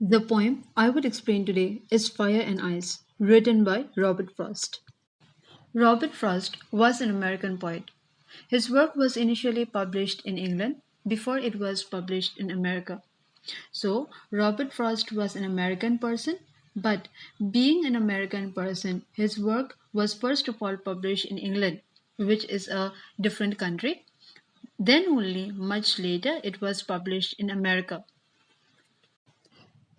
The poem I would explain today is Fire and Ice, written by Robert Frost. Robert Frost was an American poet. His work was initially published in England before it was published in America. So, Robert Frost was an American person, but being an American person, his work was first of all published in England, which is a different country. Then, only much later, it was published in America.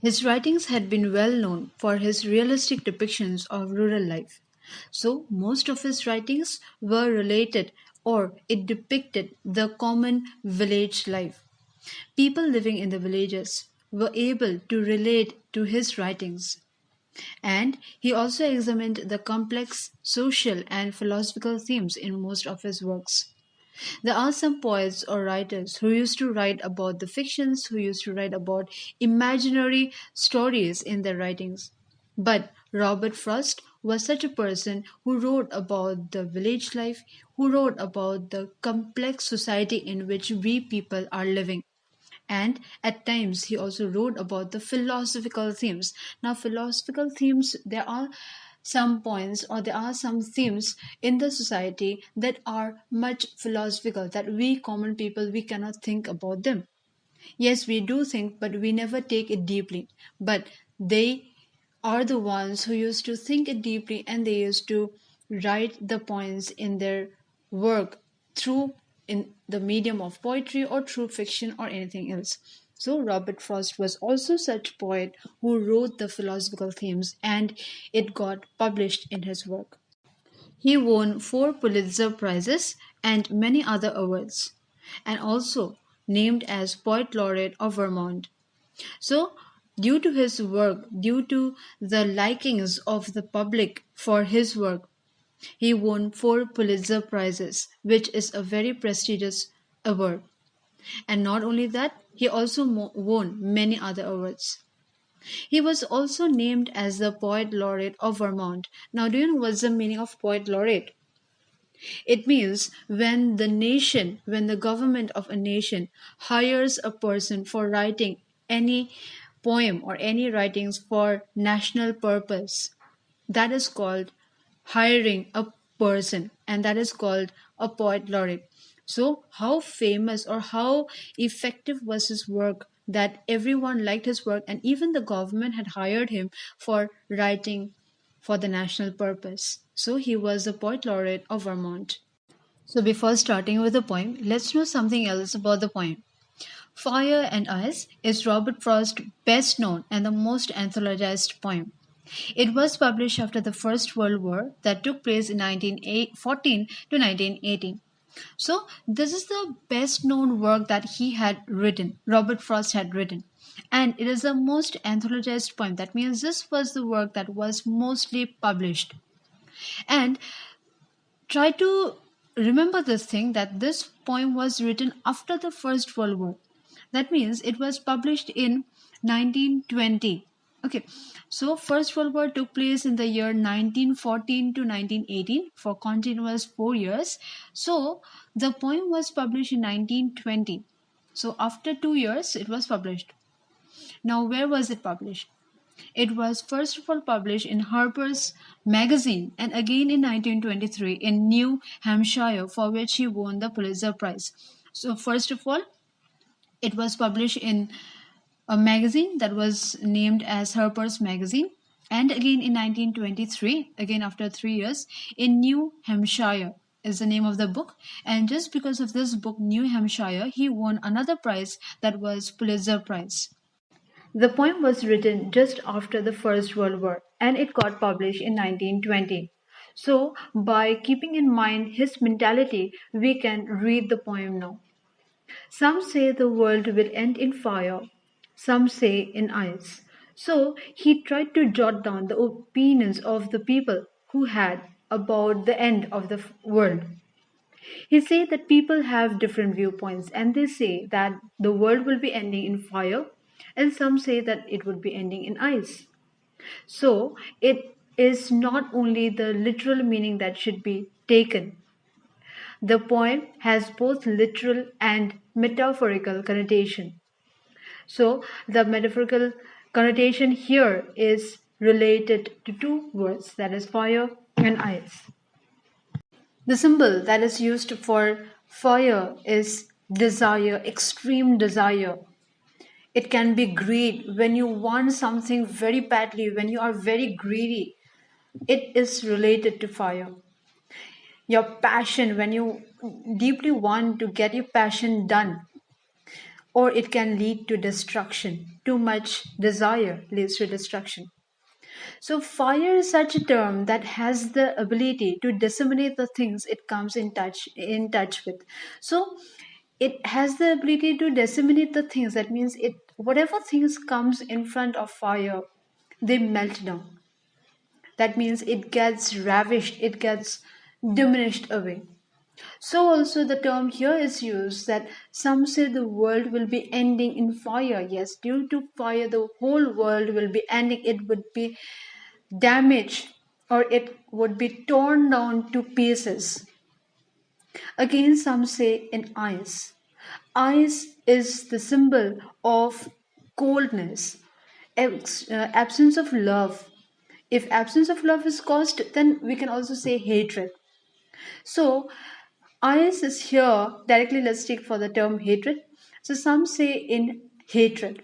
His writings had been well known for his realistic depictions of rural life. So, most of his writings were related or it depicted the common village life. People living in the villages were able to relate to his writings. And he also examined the complex social and philosophical themes in most of his works. There are some poets or writers who used to write about the fictions, who used to write about imaginary stories in their writings. But Robert Frost was such a person who wrote about the village life, who wrote about the complex society in which we people are living. And at times he also wrote about the philosophical themes. Now, philosophical themes, there are some points or there are some themes in the society that are much philosophical that we common people we cannot think about them. Yes, we do think, but we never take it deeply. But they are the ones who used to think it deeply and they used to write the points in their work through in the medium of poetry or through fiction or anything else. So Robert Frost was also such poet who wrote the philosophical themes and it got published in his work. He won 4 Pulitzer Prizes and many other awards, and also named as Poet Laureate of Vermont. So, due to his work, due to the likings of the public for his work, he won 4 Pulitzer Prizes, which is a very prestigious award. And not only that, he also won many other awards. He was also named as the Poet Laureate of Vermont. Now, do you know what's the meaning of Poet Laureate? It means when the government of a nation hires a person for writing any poem or any writings for national purpose, that is called hiring a person and that is called a poet laureate. So, how famous or how effective was his work that everyone liked his work and even the government had hired him for writing for the national purpose. So, he was the poet laureate of Vermont. So, before starting with the poem, let's know something else about the poem. Fire and Ice is Robert Frost's best known and the most anthologized poem. It was published after the First World War that took place in 1914 to 1918. So, this is the best known work that he had written, Robert Frost had written. And it is the most anthologized poem. That means this was the work that was mostly published. And try to remember this thing that this poem was written after the First World War. That means it was published in 1920. Okay, so First World War took place in the year 1914 to 1918 for continuous 4 years. So the poem was published in 1920. So after 2 years, it was published. Now, where was it published? It was first of all published in Harper's Magazine and again in 1923 in New Hampshire, for which he won the Pulitzer Prize. So, first of all, it was published in a magazine that was named as Harper's Magazine, and again in 1923, again after 3 years, in New Hampshire is the name of the book. And just because of this book, New Hampshire, he won another prize that was Pulitzer Prize. The poem was written just after the First World War and it got published in 1920. So, by keeping in mind his mentality, we can read the poem now. Some say the world will end in fire, some say in ice. So, he tried to jot down the opinions of the people who had about the end of the world. He said that people have different viewpoints and they say that the world will be ending in fire and some say that it would be ending in ice. So it is not only the literal meaning that should be taken. The poem has both literal and metaphorical connotation. So the metaphorical Connotation here is related to two words, that is fire and ice. The symbol that is used for fire is desire, extreme desire. It can be greed when you want something very badly, when you are very greedy. It is related to fire. Your passion, when you deeply want to get your passion done, or it can lead to destruction. Too much desire leads to destruction. So, fire is such a term that has the ability to disseminate the things it comes in touch with. So, it has the ability to disseminate the things. That means it whatever things comes in front of fire, they melt down. That means it gets ravished, it gets diminished away. So also the term here is used that some say the world will be ending in fire. Yes, due to fire the whole world will be ending. It would be damaged or it would be torn down to pieces. Again, some say in ice. Ice is the symbol of coldness, absence of love. If absence of love is caused, then we can also say hatred. So, ice is here directly, let's take for the term hatred. So, some say in hatred.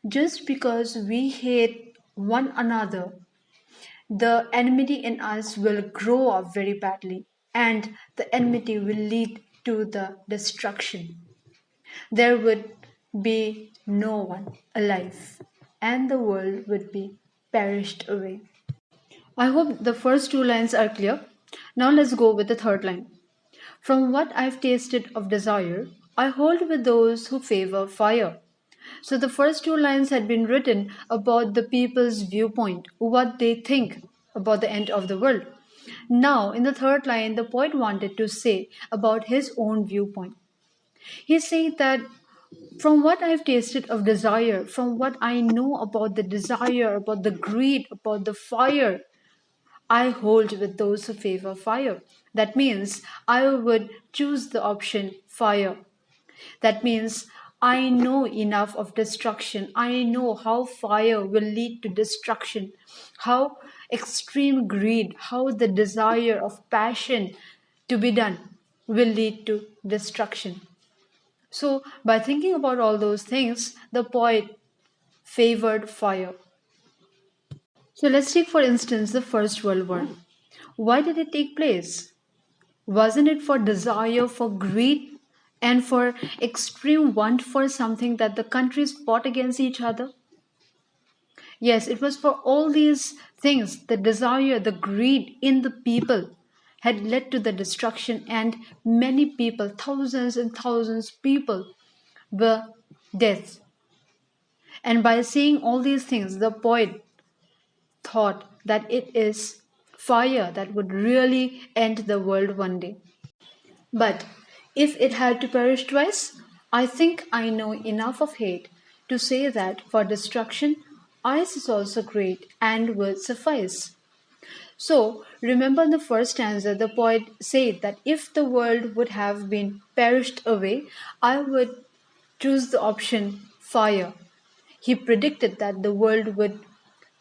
Just because we hate one another, the enmity in us will grow up very badly, and the enmity will lead to the destruction. There would be no one alive, and the world would be perished away. I hope the first two lines are clear. Now let's go with the third line. From what I've tasted of desire, I hold with those who favor fire. So the first two lines had been written about the people's viewpoint, what they think about the end of the world. Now, in the third line, the poet wanted to say about his own viewpoint. He said that from what I've tasted of desire, from what I know about the desire, about the greed, about the fire, I hold with those who favor fire. That means I would choose the option fire. That means I know enough of destruction. I know how fire will lead to destruction, how extreme greed, how the desire of passion to be done will lead to destruction. So, by thinking about all those things, the poet favored fire. So, let's take for instance the First World War. Why did it take place? Wasn't it for desire, for greed, and for extreme want for something that the countries fought against each other? Yes, it was for all these things, the desire, the greed in the people had led to the destruction, and many people, thousands and thousands people, were dead. And by seeing all these things, the poet thought that it is fire that would really end the world one day. But if it had to perish twice, I think I know enough of hate to say that for destruction, ice is also great and would suffice. So, remember in the first stanza, the poet said that if the world would have been perished away, I would choose the option fire. He predicted that the world would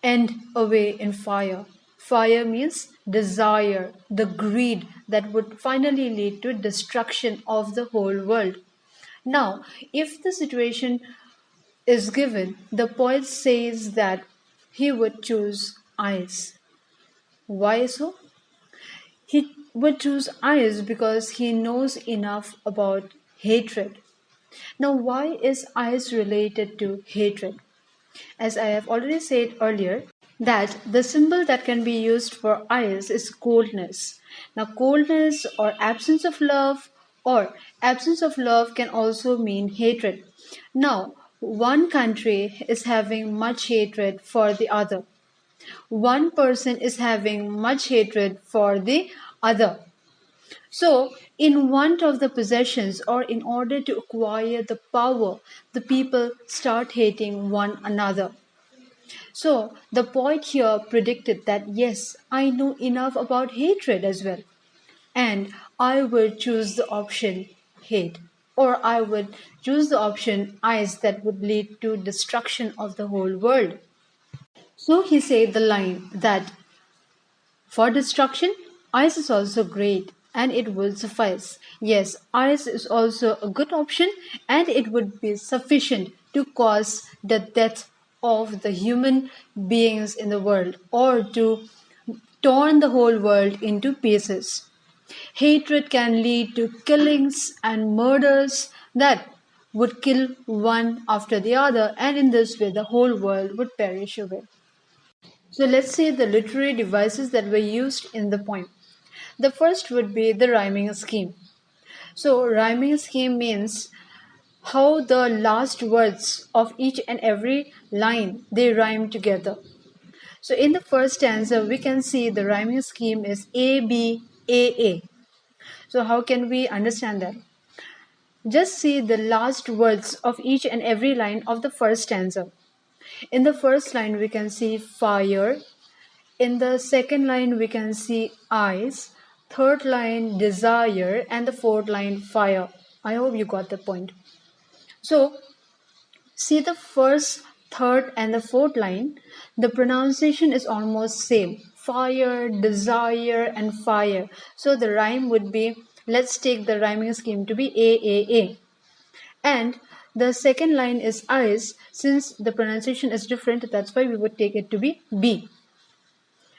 end away in fire. Fire means desire, the greed that would finally lead to destruction of the whole world. Now, if the situation is given, the poet says that he would choose ice. Why so? He would choose ice because he knows enough about hatred. Now, why is ice related to hatred? As I have already said earlier, that the symbol that can be used for ice is coldness. Now, coldness or absence of love can also mean hatred. Now, one country is having much hatred for the other. One person is having much hatred for the other. So, in want of the possessions or in order to acquire the power, the people start hating one another. So, the poet here predicted that yes, I know enough about hatred as well, and I will choose the option hate. or I would choose the option ice that would lead to destruction of the whole world. So he said the line that for destruction, ice is also great and it will suffice. Yes, ice is also a good option and it would be sufficient to cause the death of the human beings in the world or to torn the whole world into pieces. Hatred can lead to killings and murders that would kill one after the other, and in this way, the whole world would perish away. So, let's say the literary devices that were used in the poem. The first would be the rhyming scheme. So, rhyming scheme means how the last words of each and every line they rhyme together. So, in the first stanza, we can see the rhyming scheme is A B A A. So, how can we understand that? Just see the last words of each and every line of the first stanza. In the first line, we can see fire. In the second line, we can see eyes. Third line, desire. And the fourth line, fire. I hope you got the point. So, see the first, third, and the fourth line. The pronunciation is almost same. Fire, desire, and fire. So, the rhyme would be, let's take the rhyming scheme to be A. And the second line is eyes. Since the pronunciation is different, that's why we would take it to be B.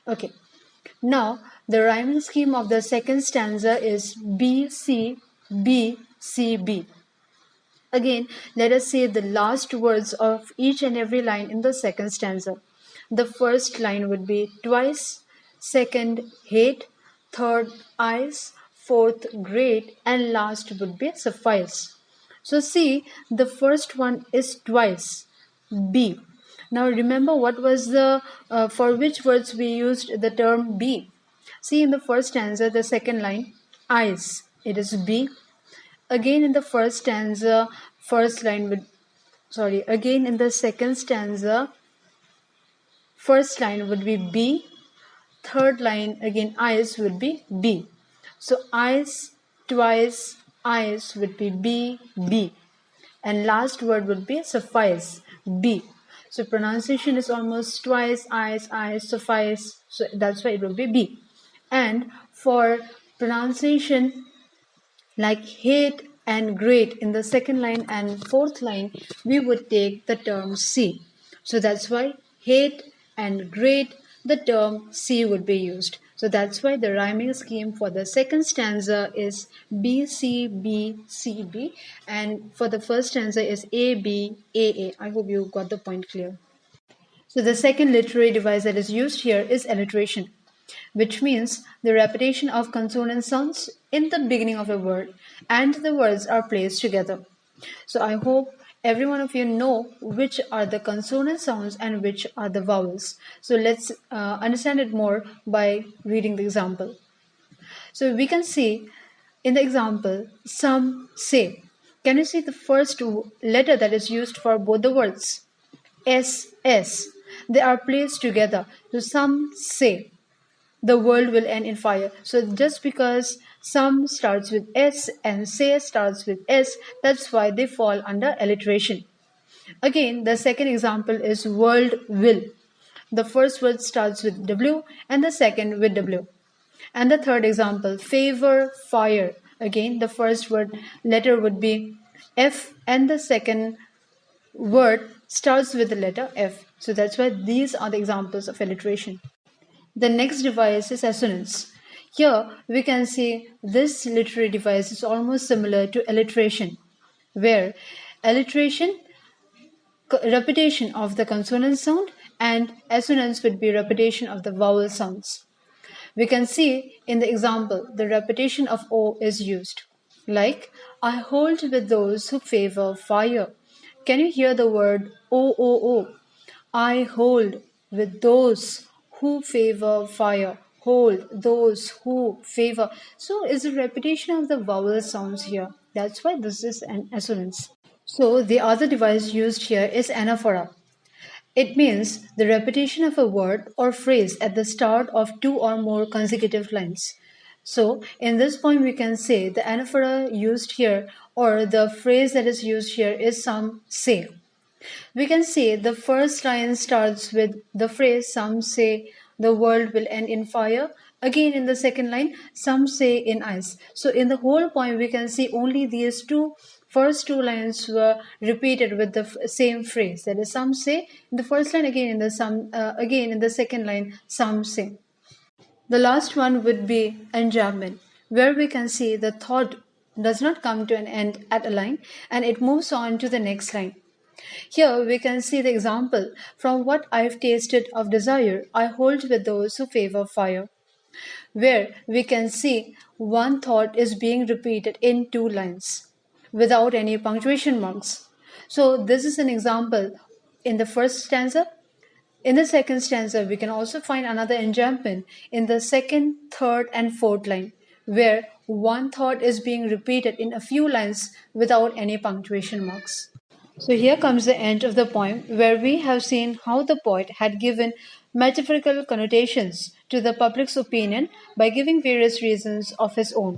Okay. Now, the rhyming scheme of the second stanza is B, C, B, C, B. Again, let us say the last words of each and every line in the second stanza. The first line would be twice, second, hate, third, eyes, fourth, great, and last would be suffice. So, see, the first one is twice, B. Now, remember what was the, for which words we used the term B. See, in the first stanza, the second line, eyes, it is B. Again in the first stanza, first line would, sorry, again in the second stanza, first line would be B. Third line, again, eyes would be B. So, eyes, twice, eyes would be B, B. And last word would be suffice, B. So, pronunciation is almost twice, eyes, suffice. So, that's why it will be B. And for pronunciation, like hate and great in the second line and fourth line, we would take the term C. So that's why hate and great, the term C would be used. So that's why the rhyming scheme for the second stanza is B, C, B, C, B. And for the first stanza is A, B, A. I hope you got the point clear. So the second literary device that is used here is alliteration, which means the repetition of consonant sounds in the beginning of a word and the words are placed together. So I hope every one of you know which are the consonant sounds and which are the vowels. So let's understand it more by reading the example. So we can see in the example, some say. Can you see the first letter that is used for both the words? S. They are placed together. So some say the world will end in fire. So just because some starts with S and say starts with S, that's why they fall under alliteration. Again, the second example is world will. The first word starts with W and the second with W. And the third example, favor, fire. Again, the first word letter would be F and the second word starts with the letter F. So that's why these are the examples of alliteration. The next device is assonance. Here we can see this literary device is almost similar to alliteration, where alliteration, repetition of the consonant sound, and assonance would be repetition of the vowel sounds. We can see in the example the repetition of O is used. Like, I hold with those who favor fire. Can you hear the word O? I hold with those who favor fire. Hold those who favor. So it's a repetition of the vowel sounds here. That's why this is an assonance. So the other device used here is anaphora. It means the repetition of a word or phrase at the start of two or more consecutive lines. So, in this point, we can say the anaphora used here or the phrase that is used here is some say. We can say the first line starts with the phrase some say the world will end in fire. Again, in the second line, some say in ice. So, in the whole poem, we can see only these first two lines were repeated with the same phrase. That is, some say in the first line, again in the second line, some say. The last one would be enjambment, where we can see the thought does not come to an end at a line and it moves on to the next line. Here we can see the example from what I've tasted of desire, I hold with those who favor fire, where we can see one thought is being repeated in two lines without any punctuation marks. So, this is an example in the first stanza. In the second stanza, we can also find another enjambment in the second, third, and fourth line, where one thought is being repeated in a few lines without any punctuation marks. So here comes the end of the poem, where we have seen how the poet had given metaphorical connotations to the public's opinion by giving various reasons of his own.